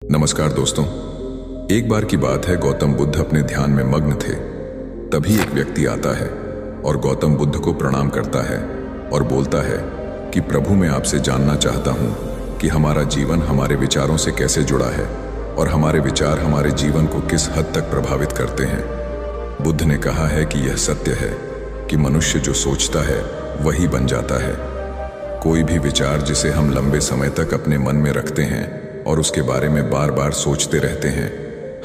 नमस्कार दोस्तों। एक बार की बात है, गौतम बुद्ध अपने ध्यान में मग्न थे। तभी एक व्यक्ति आता है और गौतम बुद्ध को प्रणाम करता है और बोलता है कि प्रभु, मैं आपसे जानना चाहता हूँ कि हमारा जीवन हमारे विचारों से कैसे जुड़ा है और हमारे विचार हमारे जीवन को किस हद तक प्रभावित करते हैं। बुद्ध ने कहा है कि यह सत्य है कि मनुष्य जो सोचता है वही बन जाता है। कोई भी विचार जिसे हम लंबे समय तक अपने मन में रखते हैं और उसके बारे में बार बार सोचते रहते हैं,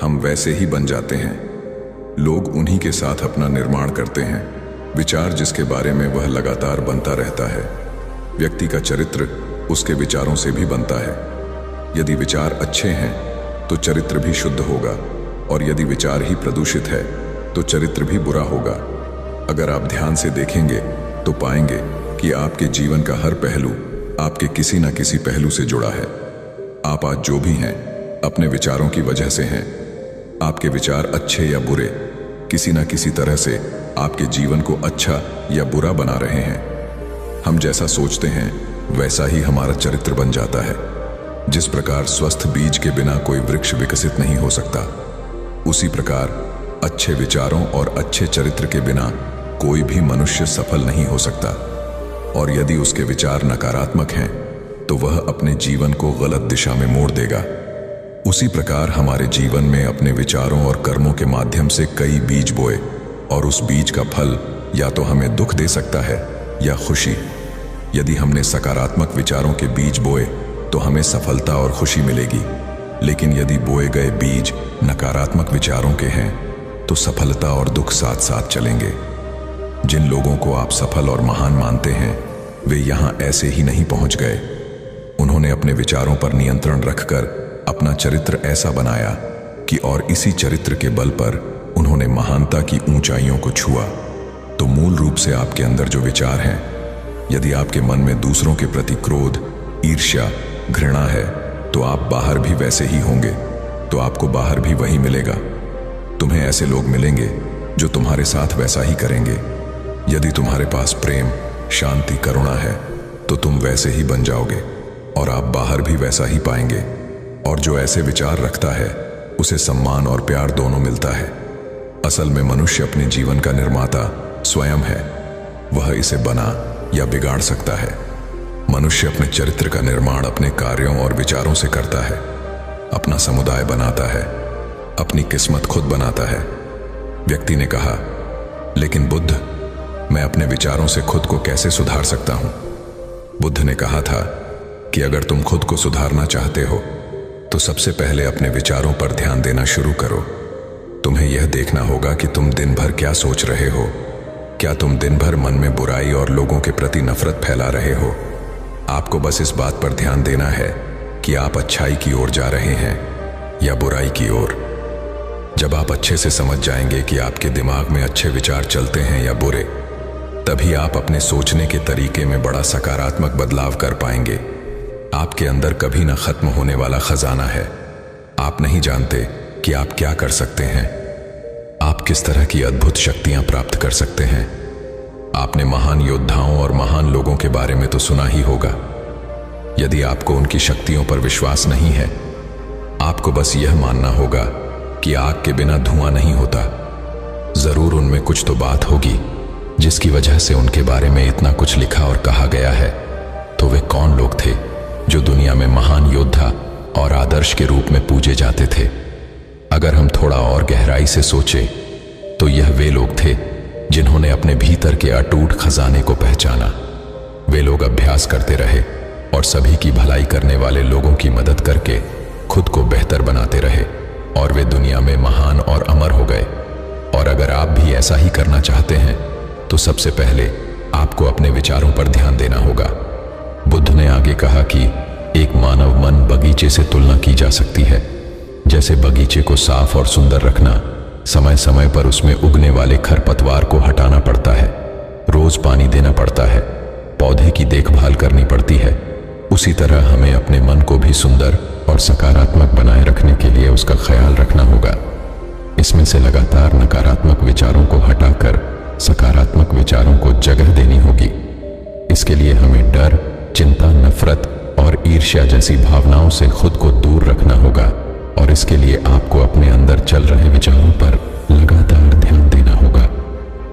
हम वैसे ही बन जाते हैं। लोग उन्हीं के साथ अपना निर्माण करते हैं। विचार जिसके बारे में वह लगातार बनता रहता है। व्यक्ति का चरित्र उसके विचारों से भी बनता है। यदि विचार अच्छे हैं तो चरित्र भी शुद्ध होगा, और यदि विचार ही प्रदूषित है तो चरित्र भी बुरा होगा। अगर आप ध्यान से देखेंगे तो पाएंगे कि आपके जीवन का हर पहलू आपके किसी न किसी पहलू से जुड़ा है। आप आज जो भी हैं अपने विचारों की वजह से हैं। आपके विचार अच्छे या बुरे किसी न किसी तरह से आपके जीवन को अच्छा या बुरा बना रहे हैं। हम जैसा सोचते हैं वैसा ही हमारा चरित्र बन जाता है। जिस प्रकार स्वस्थ बीज के बिना कोई वृक्ष विकसित नहीं हो सकता, उसी प्रकार अच्छे विचारों और अच्छे चरित्र के बिना कोई भी मनुष्य सफल नहीं हो सकता। और यदि उसके विचार नकारात्मक हैं तो वह अपने जीवन को गलत दिशा में मोड़ देगा। उसी प्रकार हमारे जीवन में अपने विचारों और कर्मों के माध्यम से कई बीज बोए, और उस बीज का फल या तो हमें दुख दे सकता है या खुशी। यदि हमने सकारात्मक विचारों के बीज बोए तो हमें सफलता और खुशी मिलेगी, लेकिन यदि बोए गए बीज नकारात्मक विचारों के हैं तो सफलता और दुख साथ साथ चलेंगे। जिन लोगों को आप सफल और महान मानते हैं वे यहाँ ऐसे ही नहीं पहुंच गए। उन्होंने अपने विचारों पर नियंत्रण रखकर अपना चरित्र ऐसा बनाया कि और इसी चरित्र के बल पर उन्होंने महानता की ऊंचाइयों को छुआ। तो मूल रूप से आपके अंदर जो विचार हैं, यदि आपके मन में दूसरों के प्रति क्रोध, ईर्ष्या, घृणा है तो आप बाहर भी वैसे ही होंगे, तो आपको बाहर भी वही मिलेगा। तुम्हें ऐसे लोग मिलेंगे जो तुम्हारे साथ वैसा ही करेंगे। यदि तुम्हारे पास प्रेम, शांति, करुणा है तो तुम वैसे ही बन जाओगे और आप बाहर भी वैसा ही पाएंगे। और जो ऐसे विचार रखता है उसे सम्मान और प्यार दोनों मिलता है। असल में मनुष्य अपने जीवन का निर्माता स्वयं है। वह इसे बना या बिगाड़ सकता है। मनुष्य अपने चरित्र का निर्माण अपने कार्यों और विचारों से करता है। अपना समुदाय बनाता है, अपनी किस्मत खुद बनाता है। व्यक्ति ने कहा, लेकिन बुद्ध, मैं अपने विचारों से खुद को कैसे सुधार सकता हूं? बुद्ध ने कहा था कि अगर तुम खुद को सुधारना चाहते हो तो सबसे पहले अपने विचारों पर ध्यान देना शुरू करो। तुम्हें यह देखना होगा कि तुम दिन भर क्या सोच रहे हो। क्या तुम दिन भर मन में बुराई और लोगों के प्रति नफरत फैला रहे हो? आपको बस इस बात पर ध्यान देना है कि आप अच्छाई की ओर जा रहे हैं या बुराई की ओर। जब आप अच्छे से समझ जाएंगे कि आपके दिमाग में अच्छे विचार चलते हैं या बुरे, तभी आप अपने सोचने के तरीके में बड़ा सकारात्मक बदलाव कर पाएंगे। आपके अंदर कभी न खत्म होने वाला खजाना है। आप नहीं जानते कि आप क्या कर सकते हैं। आप किस तरह की अद्भुत शक्तियां प्राप्त कर सकते हैं। आपने महान योद्धाओं और महान लोगों के बारे में तो सुना ही होगा। यदि आपको उनकी शक्तियों पर विश्वास नहीं है, आपको बस यह मानना होगा कि आग के बिना धुआं नहीं होता। जरूर उनमें कुछ तो बात होगी जिसकी वजह से उनके बारे में इतना कुछ लिखा और कहा गया है। तो वे कौन लोग थे जो दुनिया में महान योद्धा और आदर्श के रूप में पूजे जाते थे? अगर हम थोड़ा और गहराई से सोचें तो यह वे लोग थे जिन्होंने अपने भीतर के अटूट खजाने को पहचाना। वे लोग अभ्यास करते रहे और सभी की भलाई करने वाले लोगों की मदद करके खुद को बेहतर बनाते रहे, और वे दुनिया में महान और अमर हो गए। और अगर आप भी ऐसा ही करना चाहते हैं तो सबसे पहले आपको अपने विचारों पर ध्यान देना होगा। बुद्ध ने आगे कहा कि एक मानव मन बगीचे से तुलना की जा सकती है। जैसे बगीचे को साफ और सुंदर रखना, समय समय पर उसमें उगने वाले खरपतवार को हटाना पड़ता है, रोज पानी देना पड़ता है, पौधे की देखभाल करनी पड़ती है, उसी तरह हमें अपने मन को भी सुंदर और सकारात्मक बनाए रखने के लिए उसका ख्याल रखना होगा। इसमें से लगातार नकारात्मक विचारों को हटाकर सकारात्मक विचारों को जगह देनी होगी। इसके लिए हमें डर, चिंता, नफरत और ईर्ष्या जैसी भावनाओं से खुद को दूर रखना होगा। इसके लिए आपको अपने अंदर चल रहे विचारों पर लगातार ध्यान देना होगा।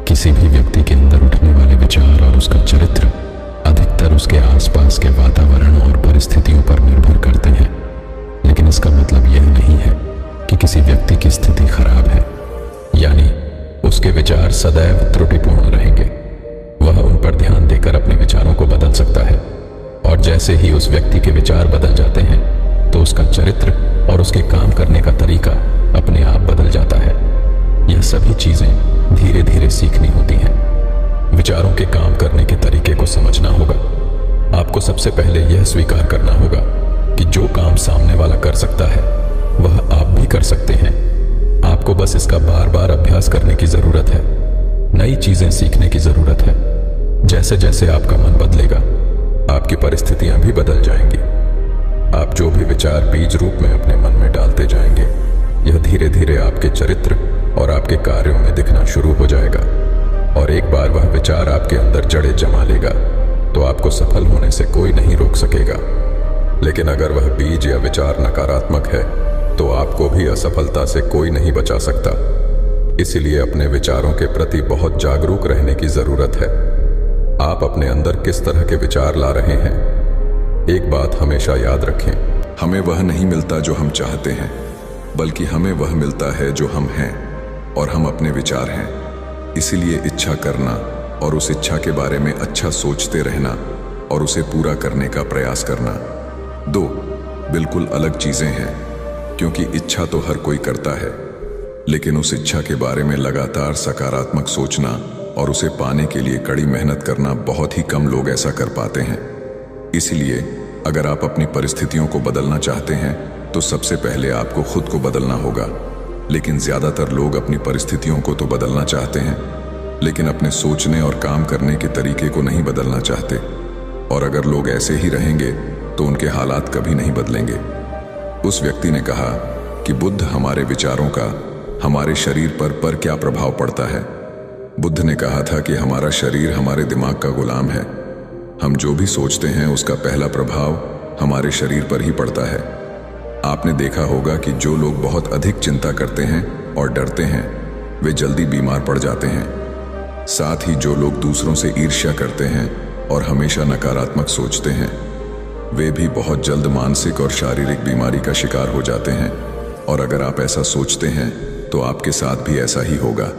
किसी भी व्यक्ति के अंदर उठने वाले विचार और उसका चरित्र अधिकतर उसके आसपास के वातावरण और परिस्थितियों पर निर्भर करते हैं, लेकिन इसका मतलब यह नहीं है कि किसी व्यक्ति की स्थिति खराब है, यानी उसके विचार सदैव त्रुटिपूर्ण रहेंगे। वह उन पर ध्यान देकर अपने विचारों को बदल सकता है, और जैसे ही उस व्यक्ति के विचार बदल जाते हैं तो उसका चरित्र और उसके काम करने का तरीका अपने आप बदल जाता है। यह सभी चीजें धीरे धीरे सीखनी होती हैं। विचारों के काम करने के तरीके को समझना होगा। आपको सबसे पहले यह स्वीकार करना होगा कि जो काम सामने वाला कर सकता है वह आप भी कर सकते हैं। आपको बस इसका बार बार अभ्यास करने की जरूरत है, नई चीजें सीखने की जरूरत है। जैसे जैसे आपका मन बदलेगा, आपकी परिस्थितियां भी बदल जाएंगी। आप जो भी विचार बीज रूप में अपने मन में डालते जाएंगे, यह धीरे धीरे आपके चरित्र और आपके कार्यों में दिखना शुरू हो जाएगा। और एक बार वह विचार आपके अंदर जड़ें जमा लेगा तो आपको सफल होने से कोई नहीं रोक सकेगा। लेकिन अगर वह बीज या विचार नकारात्मक है तो आपको भी असफलता से कोई नहीं बचा सकता। इसीलिए अपने विचारों के प्रति बहुत जागरूक रहने की जरूरत है। आप अपने अंदर किस तरह के विचार ला रहे हैं? एक बात हमेशा याद रखें, हमें वह नहीं मिलता जो हम चाहते हैं, बल्कि हमें वह मिलता है जो हम हैं, और हम अपने विचार हैं। इसीलिए इच्छा करना और उस इच्छा के बारे में अच्छा सोचते रहना और उसे पूरा करने का प्रयास करना दो बिल्कुल अलग चीजें हैं। क्योंकि इच्छा तो हर कोई करता है, लेकिन उस इच्छा के बारे में लगातार सकारात्मक सोचना और उसे पाने के लिए कड़ी मेहनत करना बहुत ही कम लोग ऐसा कर पाते हैं। इसलिए अगर आप अपनी परिस्थितियों को बदलना चाहते हैं तो सबसे पहले आपको खुद को बदलना होगा। लेकिन ज्यादातर लोग अपनी परिस्थितियों को तो बदलना चाहते हैं, लेकिन अपने सोचने और काम करने के तरीके को नहीं बदलना चाहते। और अगर लोग ऐसे ही रहेंगे तो उनके हालात कभी नहीं बदलेंगे। उस व्यक्ति ने कहा कि बुद्ध, हमारे विचारों का हमारे शरीर पर क्या प्रभाव पड़ता है? बुद्ध ने कहा था कि हमारा शरीर हमारे दिमाग का गुलाम है। हम जो भी सोचते हैं उसका पहला प्रभाव हमारे शरीर पर ही पड़ता है। आपने देखा होगा कि जो लोग बहुत अधिक चिंता करते हैं और डरते हैं वे जल्दी बीमार पड़ जाते हैं। साथ ही जो लोग दूसरों से ईर्ष्या करते हैं और हमेशा नकारात्मक सोचते हैं वे भी बहुत जल्द मानसिक और शारीरिक बीमारी का शिकार हो जाते हैं। और अगर आप ऐसा सोचते हैं तो आपके साथ भी ऐसा ही होगा।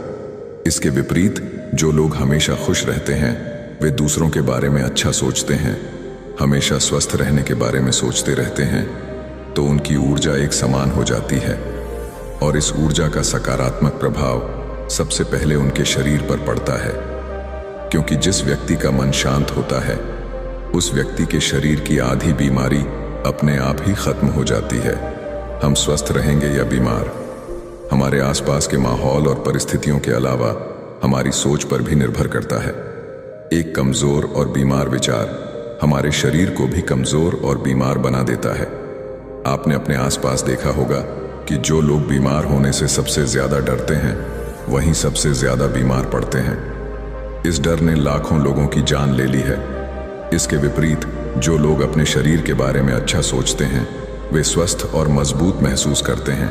इसके विपरीत जो लोग हमेशा खुश रहते हैं वे दूसरों के बारे में अच्छा सोचते हैं, हमेशा स्वस्थ रहने के बारे में सोचते रहते हैं, तो उनकी ऊर्जा एक समान हो जाती है। और इस ऊर्जा का सकारात्मक प्रभाव सबसे पहले उनके शरीर पर पड़ता है। क्योंकि जिस व्यक्ति का मन शांत होता है उस व्यक्ति के शरीर की आधी बीमारी अपने आप ही खत्म हो जाती है। हम स्वस्थ रहेंगे या बीमार, हमारे आसपास के माहौल और परिस्थितियों के अलावा हमारी सोच पर भी निर्भर करता है। एक कमजोर और बीमार विचार हमारे शरीर को भी कमजोर और बीमार बना देता है। आपने अपने आसपास देखा होगा कि जो लोग बीमार होने से सबसे ज्यादा डरते हैं वहीं सबसे ज्यादा बीमार पड़ते हैं। इस डर ने लाखों लोगों की जान ले ली है। इसके विपरीत जो लोग अपने शरीर के बारे में अच्छा सोचते हैं वे स्वस्थ और मजबूत महसूस करते हैं,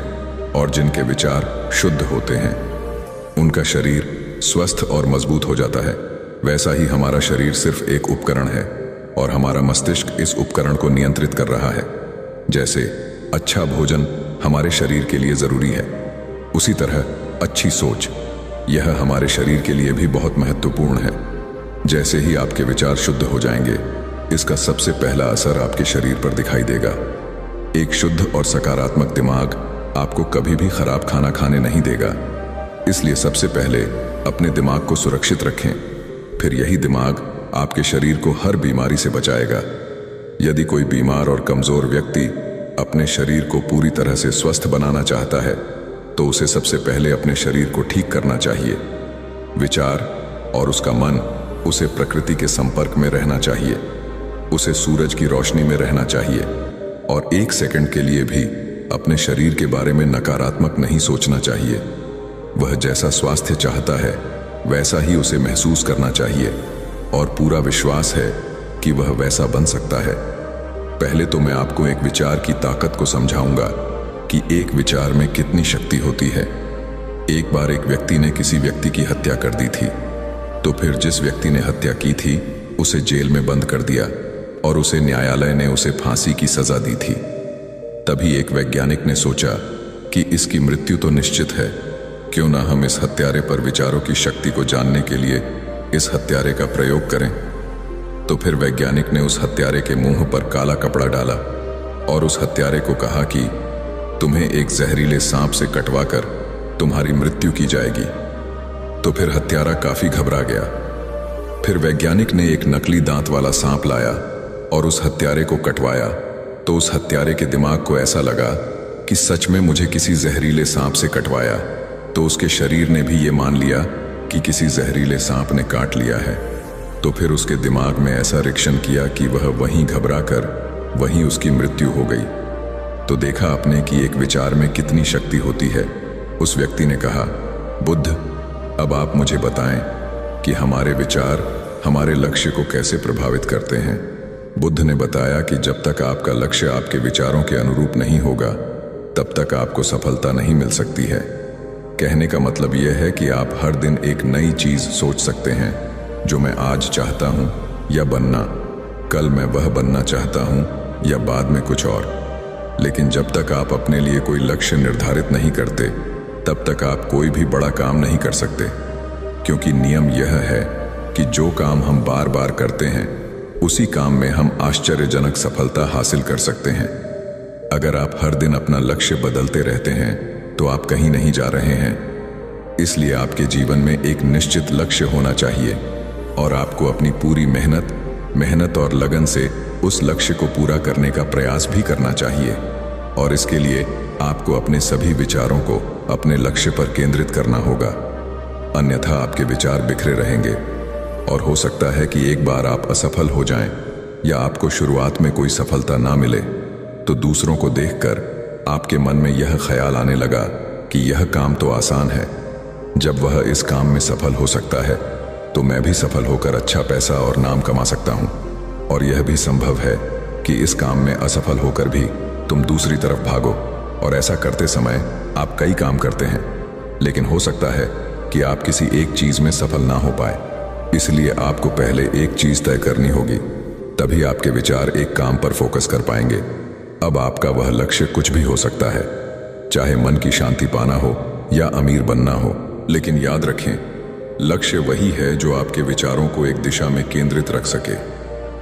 और जिनके विचार शुद्ध होते हैं उनका शरीर स्वस्थ और मजबूत हो जाता है। वैसा ही हमारा शरीर सिर्फ एक उपकरण है और हमारा मस्तिष्क इस उपकरण को नियंत्रित कर रहा है। जैसे अच्छा भोजन हमारे शरीर के लिए जरूरी है, उसी तरह अच्छी सोच यह हमारे शरीर के लिए भी बहुत महत्वपूर्ण है। जैसे ही आपके विचार शुद्ध हो जाएंगे, इसका सबसे पहला असर आपके शरीर पर दिखाई देगा। एक शुद्ध और सकारात्मक दिमाग आपको कभी भी खराब खाना खाने नहीं देगा। इसलिए सबसे पहले अपने दिमाग को सुरक्षित रखें, फिर यही दिमाग आपके शरीर को हर बीमारी से बचाएगा। यदि कोई बीमार और कमजोर व्यक्ति अपने शरीर को पूरी तरह से स्वस्थ बनाना चाहता है तो उसे सबसे पहले अपने शरीर को ठीक करना चाहिए। विचार और उसका मन उसे प्रकृति के संपर्क में रहना चाहिए, उसे सूरज की रोशनी में रहना चाहिए, और एक सेकंड के लिए भी अपने शरीर के बारे में नकारात्मक नहीं सोचना चाहिए। वह जैसा स्वास्थ्य चाहता है वैसा ही उसे महसूस करना चाहिए, और पूरा विश्वास है कि वह वैसा बन सकता है। पहले तो मैं आपको एक विचार की ताकत को समझाऊंगा कि एक विचार में कितनी शक्ति होती है। एक बार एक व्यक्ति ने किसी व्यक्ति की हत्या कर दी थी, तो फिर जिस व्यक्ति ने हत्या की थी उसे जेल में बंद कर दिया और उसे न्यायालय ने उसे फांसी की सजा दी थी। तभी एक वैज्ञानिक ने सोचा कि इसकी मृत्यु तो निश्चित है, क्यों ना हम इस हत्यारे पर विचारों की शक्ति को जानने के लिए इस हत्यारे का प्रयोग करें। तो फिर वैज्ञानिक ने उस हत्यारे के मुंह पर काला कपड़ा डाला और उस हत्यारे को कहा कि तुम्हें एक जहरीले सांप से कटवाकर तुम्हारी मृत्यु की जाएगी। तो फिर हत्यारा काफी घबरा गया। फिर वैज्ञानिक ने एक नकली दांत वाला सांप लाया और उस हत्यारे को कटवाया, तो उस हत्यारे के दिमाग को ऐसा लगा कि सच में मुझे किसी जहरीले सांप से कटवाया। तो उसके शरीर ने भी ये मान लिया कि किसी जहरीले सांप ने काट लिया है। तो फिर उसके दिमाग में ऐसा रिएक्शन किया कि वह वहीं घबरा कर वहीं उसकी मृत्यु हो गई। तो देखा आपने कि एक विचार में कितनी शक्ति होती है। उस व्यक्ति ने कहा, बुद्ध, अब आप मुझे बताएं कि हमारे विचार हमारे लक्ष्य को कैसे प्रभावित करते हैं। बुद्ध ने बताया कि जब तक आपका लक्ष्य आपके विचारों के अनुरूप नहीं होगा, तब तक आपको सफलता नहीं मिल सकती है। कहने का मतलब यह है कि आप हर दिन एक नई चीज सोच सकते हैं, जो मैं आज चाहता हूं या बनना, कल मैं वह बनना चाहता हूं या बाद में कुछ और। लेकिन जब तक आप अपने लिए कोई लक्ष्य निर्धारित नहीं करते, तब तक आप कोई भी बड़ा काम नहीं कर सकते, क्योंकि नियम यह है कि जो काम हम बार बार करते हैं उसी काम में हम आश्चर्यजनक सफलता हासिल कर सकते हैं। अगर आप हर दिन अपना लक्ष्य बदलते रहते हैं तो आप कहीं नहीं जा रहे हैं। इसलिए आपके जीवन में एक निश्चित लक्ष्य होना चाहिए और आपको अपनी पूरी मेहनत और लगन से उस लक्ष्य को पूरा करने का प्रयास भी करना चाहिए। और इसके लिए आपको अपने सभी विचारों को अपने लक्ष्य पर केंद्रित करना होगा, अन्यथा आपके विचार बिखरे रहेंगे और हो सकता है कि एक बार आप असफल हो जाएं या आपको शुरुआत में कोई सफलता ना मिले तो दूसरों को देखकर आपके मन में यह ख्याल आने लगा कि यह काम तो आसान है, जब वह इस काम में सफल हो सकता है तो मैं भी सफल होकर अच्छा पैसा और नाम कमा सकता हूँ। और यह भी संभव है कि इस काम में असफल होकर भी तुम दूसरी तरफ भागो और ऐसा करते समय आप कई काम करते हैं, लेकिन हो सकता है कि आप किसी एक चीज में सफल ना हो पाए। इसलिए आपको पहले एक चीज तय करनी होगी, तभी आपके विचार एक काम पर फोकस कर पाएंगे। अब आपका वह लक्ष्य कुछ भी हो सकता है, चाहे मन की शांति पाना हो या अमीर बनना हो, लेकिन याद रखें, लक्ष्य वही है जो आपके विचारों को एक दिशा में केंद्रित रख सके।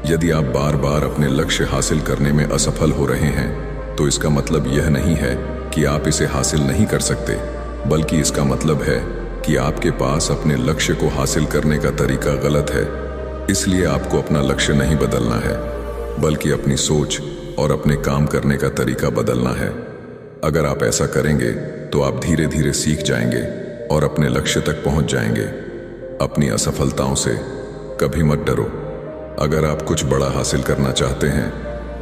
यदि आप बार बार अपने लक्ष्य हासिल करने में असफल हो रहे हैं, तो इसका मतलब यह नहीं है कि आप इसे हासिल नहीं कर सकते, बल्कि इसका मतलब है कि आपके पास अपने लक्ष्य को हासिल करने का तरीका गलत है। इसलिए आपको अपना लक्ष्य नहीं बदलना है, बल्कि अपनी सोच और अपने काम करने का तरीका बदलना है। अगर आप ऐसा करेंगे तो आप धीरे धीरे सीख जाएंगे और अपने लक्ष्य तक पहुंच जाएंगे। अपनी असफलताओं से कभी मत डरो। अगर आप कुछ बड़ा हासिल करना चाहते हैं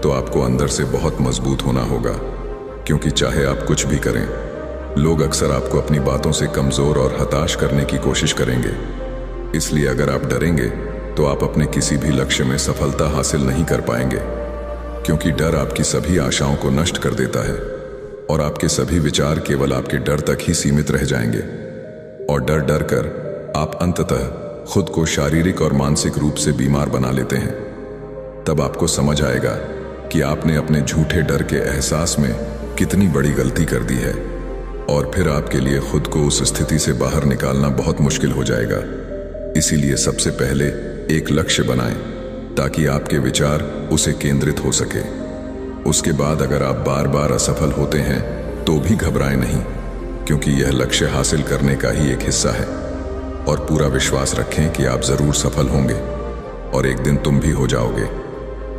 तो आपको अंदर से बहुत मजबूत होना होगा, क्योंकि चाहे आप कुछ भी करें, लोग अक्सर आपको अपनी बातों से कमजोर और हताश करने की कोशिश करेंगे। इसलिए अगर आप डरेंगे तो आप अपने किसी भी लक्ष्य में सफलता हासिल नहीं कर पाएंगे, क्योंकि डर आपकी सभी आशाओं को नष्ट कर देता है और आपके सभी विचार केवल आपके डर तक ही सीमित रह जाएंगे। और डर डर कर आप अंततः खुद को शारीरिक और मानसिक रूप से बीमार बना लेते हैं। तब आपको समझ आएगा कि आपने अपने झूठे डर के एहसास में कितनी बड़ी गलती कर दी है, और फिर आपके लिए खुद को उस स्थिति से बाहर निकालना बहुत मुश्किल हो जाएगा। इसीलिए सबसे पहले एक लक्ष्य बनाएं, ताकि आपके विचार उसे केंद्रित हो सके। उसके बाद अगर आप बार बार असफल होते हैं तो भी घबराएं नहीं, क्योंकि यह लक्ष्य हासिल करने का ही एक हिस्सा है। और पूरा विश्वास रखें कि आप जरूर सफल होंगे और एक दिन तुम भी हो जाओगे।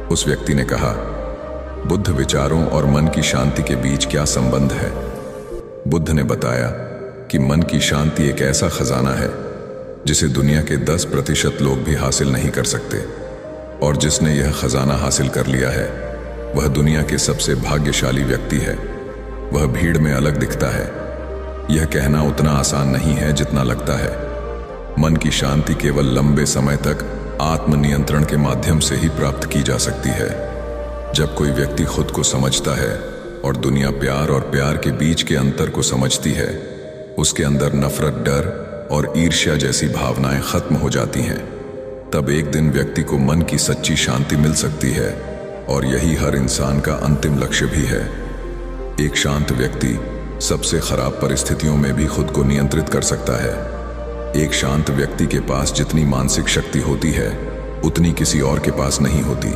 उस व्यक्ति ने कहा, बुद्ध, विचारों और मन की शांति के बीच क्या संबंध है? बुद्ध ने बताया कि मन की शांति एक ऐसा खजाना है जिसे दुनिया के 10% लोग भी हासिल नहीं कर सकते, और जिसने यह खजाना हासिल कर लिया है वह दुनिया के सबसे भाग्यशाली व्यक्ति है। वह भीड़ में अलग दिखता है। यह कहना उतना आसान नहीं है जितना लगता है। मन की शांति केवल लंबे समय तक आत्मनियंत्रण के माध्यम से ही प्राप्त की जा सकती है। जब कोई व्यक्ति खुद को समझता है और दुनिया प्यार और प्यार के बीच के अंतर को समझती है, उसके अंदर नफरत, डर और ईर्ष्या जैसी भावनाएं खत्म हो जाती हैं। तब एक दिन व्यक्ति को मन की सच्ची शांति मिल सकती है, और यही हर इंसान का अंतिम लक्ष्य भी है। एक शांत व्यक्ति सबसे खराब परिस्थितियों में भी खुद को नियंत्रित कर सकता है। एक शांत व्यक्ति के पास जितनी मानसिक शक्ति होती है, उतनी किसी और के पास नहीं होती।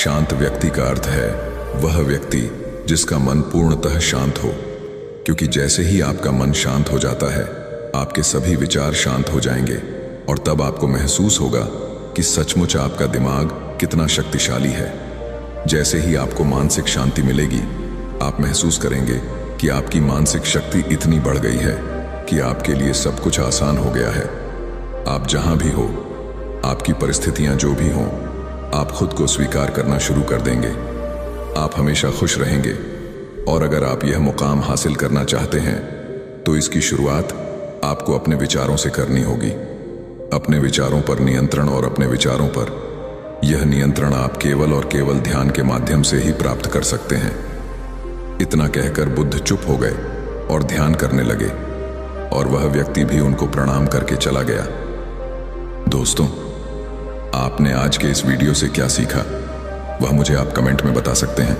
शांत व्यक्ति का अर्थ है वह व्यक्ति जिसका मन पूर्णतः शांत हो, क्योंकि जैसे ही आपका मन शांत हो जाता है, आपके सभी विचार शांत हो जाएंगे, और तब आपको महसूस होगा कि सचमुच आपका दिमाग कितना शक्तिशाली है। जैसे ही आपको मानसिक शांति मिलेगी, आप महसूस करेंगे कि आपकी मानसिक शक्ति इतनी बढ़ गई है कि आपके लिए सब कुछ आसान हो गया है। आप जहां भी हो, आपकी परिस्थितियां जो भी हों, आप खुद को स्वीकार करना शुरू कर देंगे। आप हमेशा खुश रहेंगे। और अगर आप यह मुकाम हासिल करना चाहते हैं, तो इसकी शुरुआत आपको अपने विचारों से करनी होगी। अपने विचारों पर नियंत्रण, और अपने विचारों पर यह नियंत्रण आप केवल और केवल ध्यान के माध्यम से ही प्राप्त कर सकते हैं। इतना कहकर बुद्ध चुप हो गए और ध्यान करने लगे, और वह व्यक्ति भी उनको प्रणाम करके चला गया। दोस्तों, आपने आज के इस वीडियो से क्या सीखा, वह मुझे आप कमेंट में बता सकते हैं।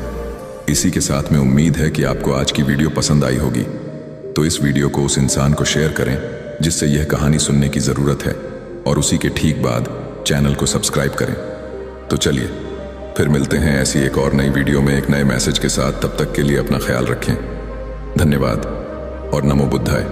इसी के साथ में उम्मीद है कि आपको आज की वीडियो पसंद आई होगी। तो इस वीडियो को उस इंसान को शेयर करें जिससे यह कहानी सुनने की ज़रूरत है, और उसी के ठीक बाद चैनल को सब्सक्राइब करें। तो चलिए फिर मिलते हैं ऐसी एक और नई वीडियो में एक नए मैसेज के साथ। तब तक के लिए अपना ख्याल रखें। धन्यवाद और नमो बुद्धाय।